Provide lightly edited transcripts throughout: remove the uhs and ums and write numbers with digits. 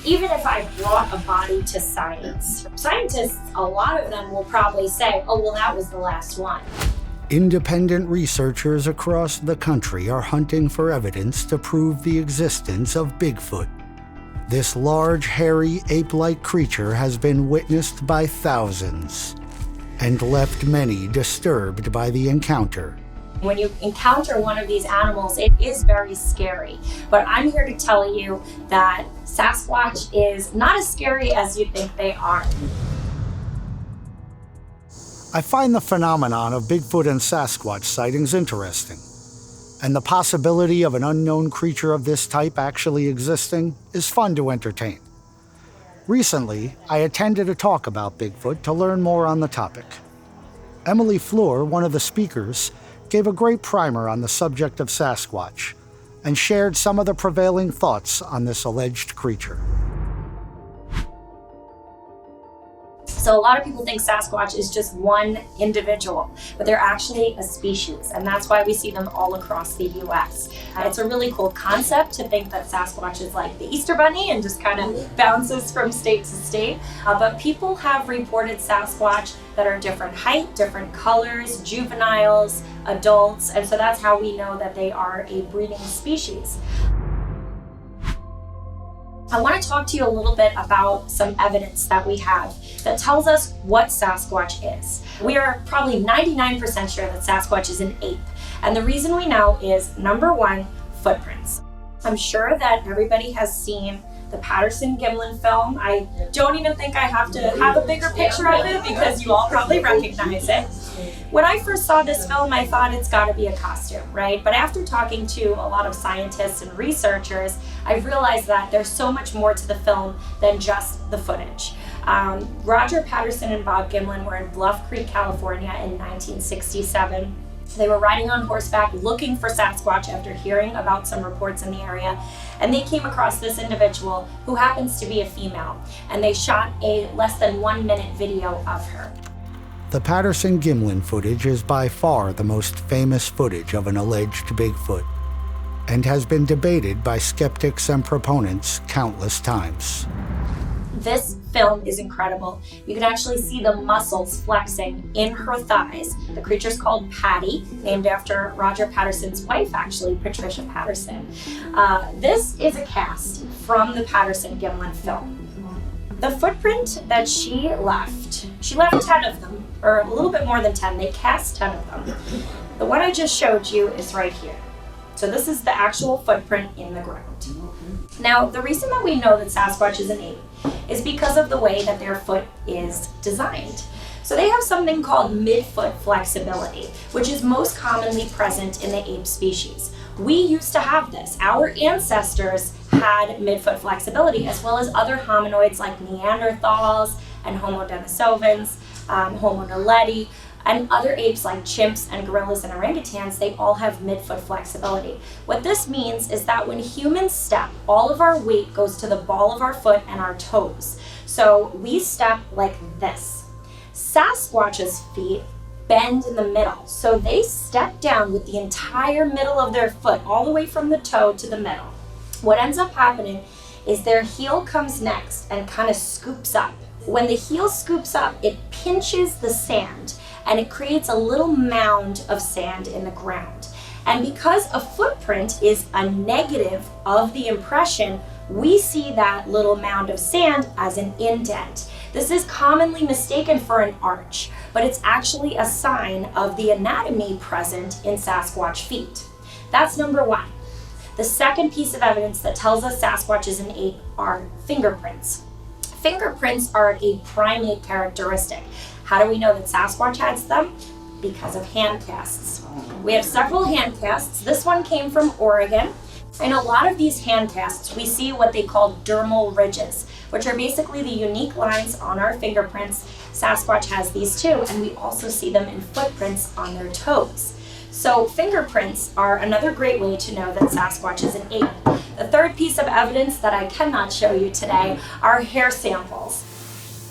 Even if I brought a body to science, scientists, a lot of them will probably say, oh, well, that was the last one. Independent researchers across the country are hunting for evidence to prove the existence of Bigfoot. This large, hairy, ape-like creature has been witnessed by thousands and left many disturbed by the encounter. When you encounter one of these animals, it is very scary. But I'm here to tell you that Sasquatch is not as scary as you think they are. I find the phenomenon of Bigfoot and Sasquatch sightings interesting, and the possibility of an unknown creature of this type actually existing is fun to entertain. Recently, I attended a talk about Bigfoot to learn more on the topic. Emily Fleur, one of the speakers, gave a great primer on the subject of Sasquatch and shared some of the prevailing thoughts on this alleged creature. So a lot of people think Sasquatch is just one individual, but they're actually a species, and that's why we see them all across the US. It's a really cool concept to think that Sasquatch is like the Easter Bunny and just kind of bounces from state to state. But people have reported Sasquatch that are different height, different colors, juveniles, adults, and so that's how we know that they are a breeding species. I want to talk to you a little bit about some evidence that we have that tells us what Sasquatch is. We are probably 99% sure that Sasquatch is an ape. And the reason we know is, number one, footprints. I'm sure that everybody has seen the Patterson-Gimlin film. I don't even think I have to have a bigger picture of it because you all probably recognize it. When I first saw this film, I thought it's got to be a costume, right? But after talking to a lot of scientists and researchers, I've realized that there's so much more to the film than just the footage. Roger Patterson and Bob Gimlin were in Bluff Creek, California in 1967. They were riding on horseback looking for Sasquatch after hearing about some reports in the area, and they came across this individual who happens to be a female, and they shot a less than 1 minute video of her. The Patterson-Gimlin footage is by far the most famous footage of an alleged Bigfoot, and has been debated by skeptics and proponents countless times. This film is incredible. You can actually see the muscles flexing in her thighs. The creature's called Patty, named after Roger Patterson's wife, actually, Patricia Patterson. This is a cast from the Patterson-Gimlin film. The footprint that she left 10 of them, or a little bit more than 10. They cast 10 of them. The one I just showed you is right here. So this is the actual footprint in the ground. Now, the reason that we know that Sasquatch is an ape is because of the way that their foot is designed. So they have something called midfoot flexibility, which is most commonly present in the ape species. We used to have this. Our ancestors had midfoot flexibility, as well as other hominoids like Neanderthals and Homo denisovans, Homo naledi, and other apes like chimps and gorillas and orangutans. They all have midfoot flexibility. What this means is that when humans step, all of our weight goes to the ball of our foot and our toes. So we step like this. Sasquatch's feet bend in the middle. So they step down with the entire middle of their foot, all the way from the toe to the middle. What ends up happening is their heel comes next and kind of scoops up. When the heel scoops up, it pinches the sand and it creates a little mound of sand in the ground. And because a footprint is a negative of the impression, we see that little mound of sand as an indent. This is commonly mistaken for an arch, but it's actually a sign of the anatomy present in Sasquatch feet. That's number one. The second piece of evidence that tells us Sasquatch is an ape are fingerprints. Fingerprints are a primate characteristic. How do we know that Sasquatch has them? Because of hand casts. We have several hand casts. This one came from Oregon. In a lot of these hand casts, we see what they call dermal ridges, which are basically the unique lines on our fingerprints. Sasquatch has these too, and we also see them in footprints on their toes. So fingerprints are another great way to know that Sasquatch is an ape. The third piece of evidence that I cannot show you today are hair samples.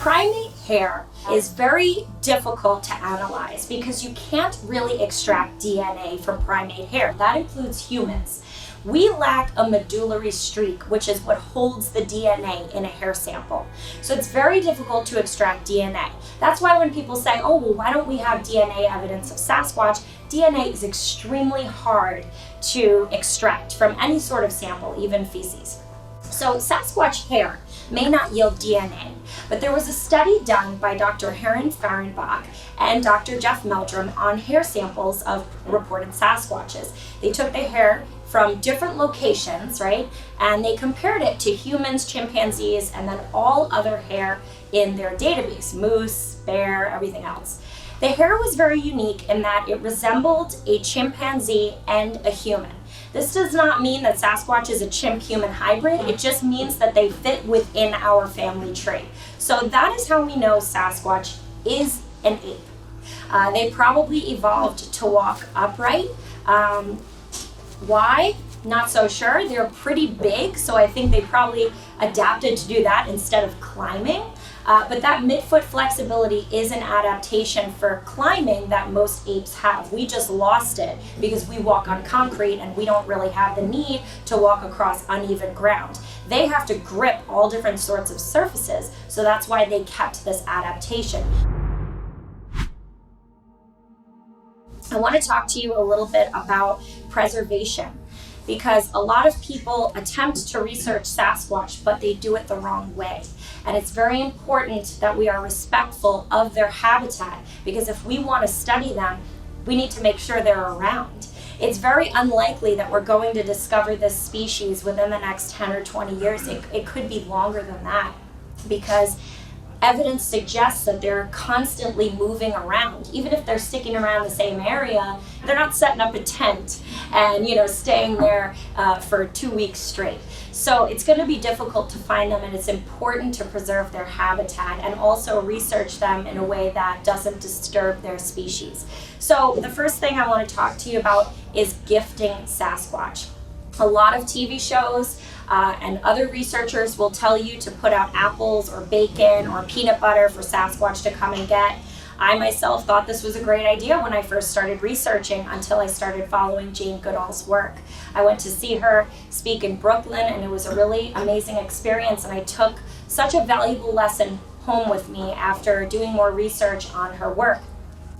Primate hair is very difficult to analyze because you can't really extract DNA from primate hair. That includes humans. We lack a medullary streak, which is what holds the DNA in a hair sample. So it's very difficult to extract DNA. That's why when people say, oh, well, why don't we have DNA evidence of Sasquatch? DNA is extremely hard to extract from any sort of sample, even feces. So Sasquatch hair may not yield DNA, but there was a study done by Dr. Heron Fahrenbach and Dr. Jeff Meldrum on hair samples of reported Sasquatches. They took the hair from different locations, right? And they compared it to humans, chimpanzees, and then all other hair in their database, moose, bear, everything else. The hair was very unique in that it resembled a chimpanzee and a human. This does not mean that Sasquatch is a chimp-human hybrid. It just means that they fit within our family tree. So that is how we know Sasquatch is an ape. They probably evolved to walk upright. Why? Not so sure. They're pretty big, so I think they probably adapted to do that instead of climbing. But that midfoot flexibility is an adaptation for climbing that most apes have. We just lost it because we walk on concrete and we don't really have the need to walk across uneven ground. They have to grip all different sorts of surfaces, so that's why they kept this adaptation. I want to talk to you a little bit about preservation, because a lot of people attempt to research Sasquatch, but they do it the wrong way. And it's very important that we are respectful of their habitat, because if we want to study them, we need to make sure they're around. It's very unlikely that we're going to discover this species within the next 10 or 20 years. It could be longer than that, because evidence suggests that they're constantly moving around. Even if they're sticking around the same area, they're not setting up a tent and staying there for 2 weeks straight. So it's going to be difficult to find them, and it's important to preserve their habitat and also research them in a way that doesn't disturb their species. So the first thing I want to talk to you about is gifting Sasquatch. A lot of TV shows and other researchers will tell you to put out apples or bacon or peanut butter for Sasquatch to come and get. I myself thought this was a great idea when I first started researching, until I started following Jane Goodall's work. I went to see her speak in Brooklyn, and it was a really amazing experience, and I took such a valuable lesson home with me after doing more research on her work.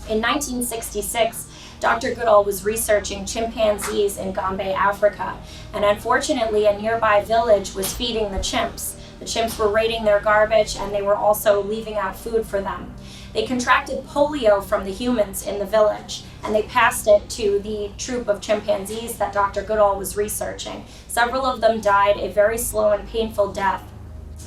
In 1966, Dr. Goodall was researching chimpanzees in Gombe, Africa, and unfortunately a nearby village was feeding the chimps. The chimps were raiding their garbage, and they were also leaving out food for them. They contracted polio from the humans in the village, and they passed it to the troop of chimpanzees that Dr. Goodall was researching. Several of them died a very slow and painful death.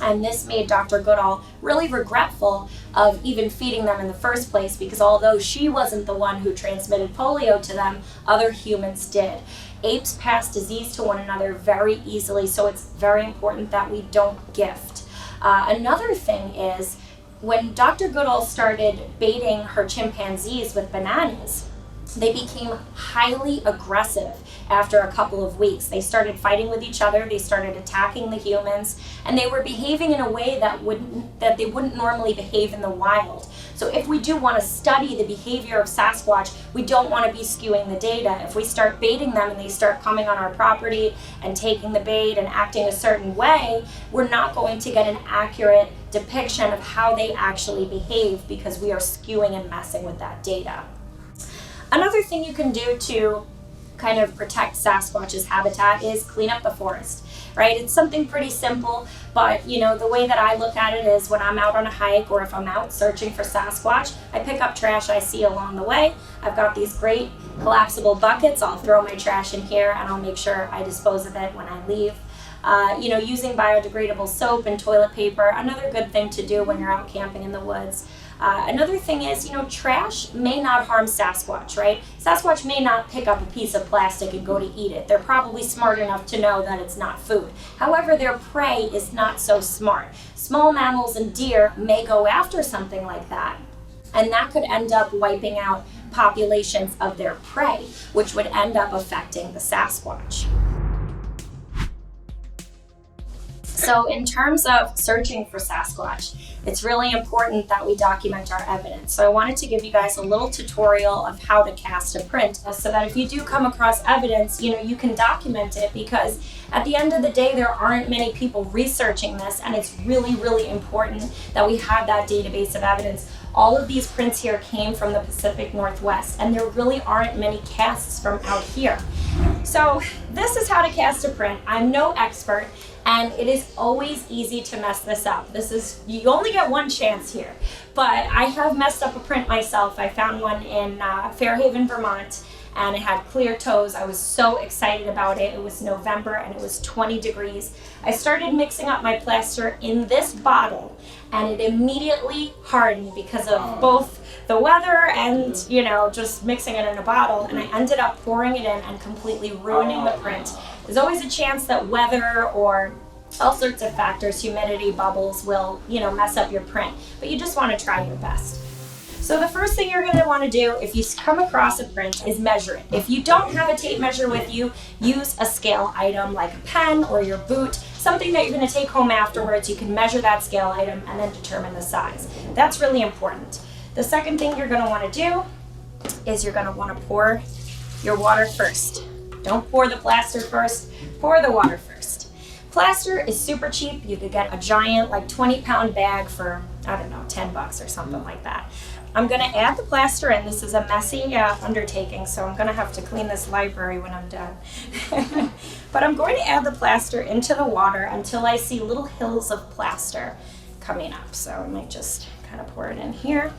And this made Dr. Goodall really regretful of even feeding them in the first place, because although she wasn't the one who transmitted polio to them, other humans did. Apes pass disease to one another very easily, so it's very important that we don't gift. Another thing is, when Dr. Goodall started baiting her chimpanzees with bananas, they became highly aggressive after a couple of weeks. They started fighting with each other, they started attacking the humans, and they were behaving in a way that they wouldn't normally behave in the wild. So if we do want to study the behavior of Sasquatch, we don't want to be skewing the data. If we start baiting them and they start coming on our property and taking the bait and acting a certain way, we're not going to get an accurate depiction of how they actually behave, because we are skewing and messing with that data. Another thing you can do to kind of protect Sasquatch's habitat is clean up the forest, right? It's something pretty simple, but the way that I look at it is, when I'm out on a hike or if I'm out searching for Sasquatch, I pick up trash I see along the way. I've got these great collapsible buckets. I'll throw my trash in here and I'll make sure I dispose of it when I leave. Using biodegradable soap and toilet paper, another good thing to do when you're out camping in the woods. Another thing is, trash may not harm Sasquatch, right? Sasquatch may not pick up a piece of plastic and go to eat it. They're probably smart enough to know that it's not food. However, their prey is not so smart. Small mammals and deer may go after something like that, and that could end up wiping out populations of their prey, which would end up affecting the Sasquatch. So in terms of searching for Sasquatch, it's really important that we document our evidence. So I wanted to give you guys a little tutorial of how to cast a print so that if you do come across evidence, you can document it, because at the end of the day, there aren't many people researching this, and it's really, really important that we have that database of evidence. All of these prints here came from the Pacific Northwest, and there really aren't many casts from out here. So this is how to cast a print. I'm no expert, and it is always easy to mess this up. You only get one chance here, but I have messed up a print myself. I found one in Fairhaven, Vermont, and it had clear toes. I was so excited about it. It was November and it was 20 degrees. I started mixing up my plaster in this bottle, and it immediately hardened because of both the weather and, just mixing it in a bottle, and I ended up pouring it in and completely ruining the print. There's always a chance that weather or all sorts of factors, humidity, bubbles, will, mess up your print, but you just want to try your best. So the first thing you're going to want to do if you come across a print is measure it. If you don't have a tape measure with you, use a scale item like a pen or your boot, something that you're going to take home afterwards. You can measure that scale item and then determine the size. That's really important. The second thing you're going to want to do is you're going to want to pour your water first. Don't pour the plaster first, pour the water first. Plaster is super cheap. You could get a giant 20-pound bag for, I don't know, $10 or something like that. I'm going to add the plaster in. This is a messy undertaking, so I'm going to have to clean this library when I'm done. But I'm going to add the plaster into the water until I see little hills of plaster coming up. So I might just kind of pour it in here.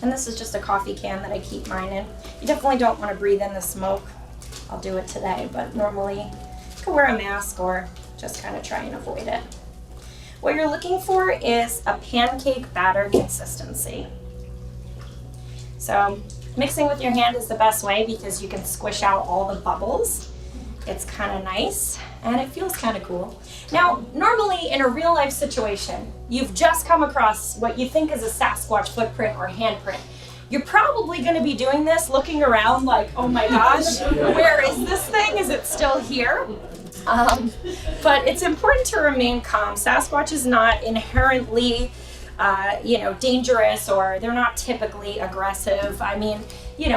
And this is just a coffee can that I keep mine in. You definitely don't want to breathe in the smoke. I'll do it today, but normally you can wear a mask or just kind of try and avoid it. What you're looking for is a pancake batter consistency. So mixing with your hand is the best way because you can squish out all the bubbles. It's kind of nice and it feels kind of cool. Now, normally in a real life situation, you've just come across what you think is a Sasquatch footprint or handprint. You're probably going to be doing this looking around like, oh my gosh, where is this thing? Is it still here? But it's important to remain calm. Sasquatch is not inherently dangerous, or they're not typically aggressive. I mean,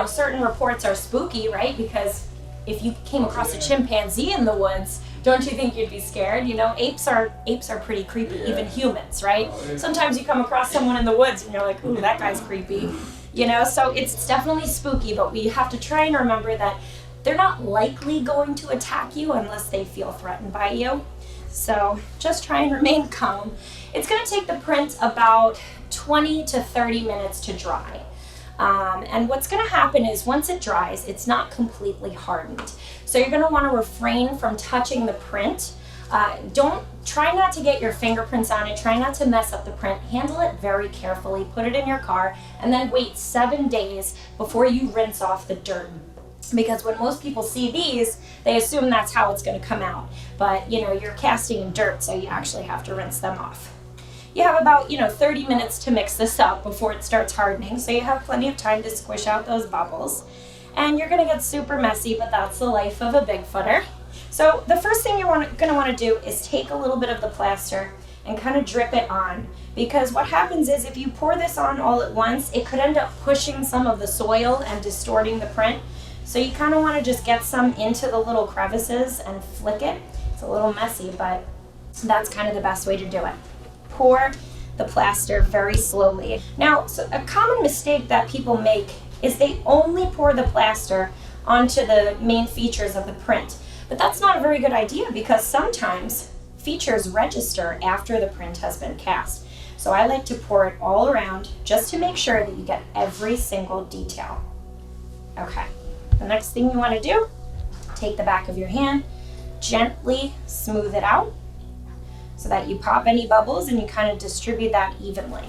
certain reports are spooky, right? Because if you came across a chimpanzee in the woods, don't you think you'd be scared? Apes are pretty creepy, even humans, right? Sometimes you come across someone in the woods and you're like, ooh, that guy's creepy. So it's definitely spooky, but we have to try and remember that they're not likely going to attack you unless they feel threatened by you. So just try and remain calm. It's going to take the print about 20 to 30 minutes to dry. And what's going to happen is once it dries, it's not completely hardened. So you're going to want to refrain from touching the print. Try not to get your fingerprints on it. Try not to mess up the print. Handle it very carefully. Put it in your car and then wait 7 days before you rinse off the dirt. Because when most people see these, they assume that's how it's going to come out. But you're casting in dirt, so you actually have to rinse them off. You have about 30 minutes to mix this up before it starts hardening, so you have plenty of time to squish out those bubbles. And you're going to get super messy, but that's the life of a Bigfooter. So the first thing you're going to want to do is take a little bit of the plaster and kind of drip it on. Because what happens is if you pour this on all at once, it could end up pushing some of the soil and distorting the print. So you kind of want to just get some into the little crevices and flick it. It's a little messy, but that's kind of the best way to do it. Pour the plaster very slowly. Now, so a common mistake that people make is they only pour the plaster onto the main features of the print. But that's not a very good idea because sometimes features register after the print has been cast. So I like to pour it all around just to make sure that you get every single detail. Okay. The next thing you want to do, take the back of your hand, gently smooth it out so that you pop any bubbles and you kind of distribute that evenly.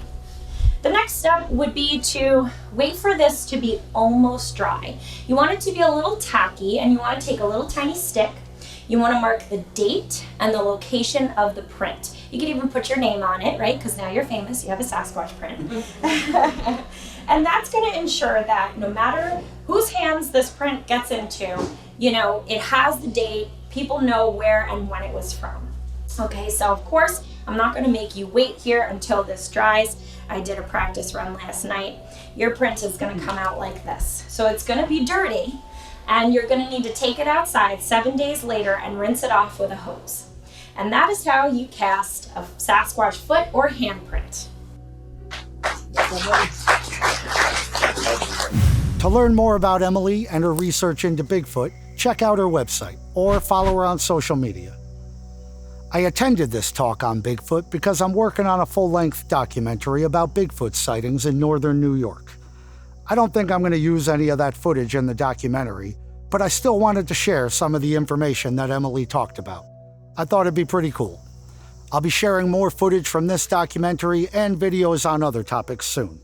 The next step would be to wait for this to be almost dry. You want it to be a little tacky and you want to take a little tiny stick. You want to mark the date and the location of the print. You can even put your name on it, right? Because now you're famous, you have a Sasquatch print. And that's going to ensure that no matter whose hands this print gets into, it has the date, people know where and when it was from. Okay, so of course, I'm not going to make you wait here until this dries. I did a practice run last night. Your print is going to come out like this. So it's going to be dirty, and you're going to need to take it outside 7 days later and rinse it off with a hose. And that is how you cast a Sasquatch foot or handprint. To learn more about Emily and her research into Bigfoot, check out her website or follow her on social media. I attended this talk on Bigfoot because I'm working on a full-length documentary about Bigfoot sightings in northern New York. I don't think I'm going to use any of that footage in the documentary, but I still wanted to share some of the information that Emily talked about. I thought it'd be pretty cool. I'll be sharing more footage from this documentary and videos on other topics soon.